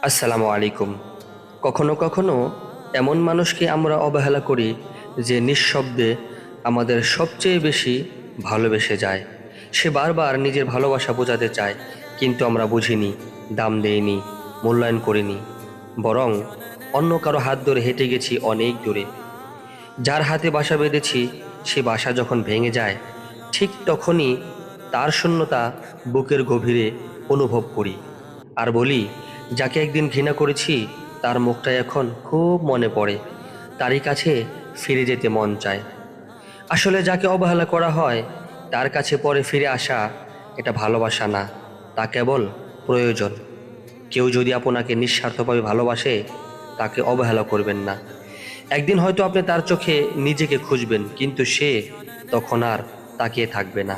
আসসালামু আলাইকুম। কখনো কখনো এমন মানুষকে আমরা অবহেলা করি যে নিঃশব্দে আমাদের সবচেয়ে বেশি ভালোবেসে যায়। সে বারবার নিজের ভালোবাসা বোঝাতে চায়, কিন্তু আমরা বুঝিনি, দাম দেইনি, মূল্যায়ন করিনি। বরং অন্য কারো হাত ধরে হেঁটে গেছি অনেক দূরে। যার হাতে বাসা বেঁধেছি সে বাসা যখন ভেঙে যায়, ঠিক তখনই তার শূন্যতা বুকের গভীরে অনুভব করি। আর বলি, যাকে একদিন ঘৃণা করেছি তার মুখটা এখন খুব মনে পড়ে, তারই কাছে ফিরে যেতে মন চায়। আসলে যাকে অবহেলা করা হয় তার কাছে পরে ফিরে আসা এটা ভালোবাসা না, তা কেবল প্রয়োজন। কেউ যদি আপনাকে নিঃস্বার্থভাবে ভালোবাসে তাকে অবহেলা করবেন না। একদিন হয়তো আপনি তার চোখে নিজেকে খুঁজবেন, কিন্তু সে তখন আর তাকিয়ে থাকবে না।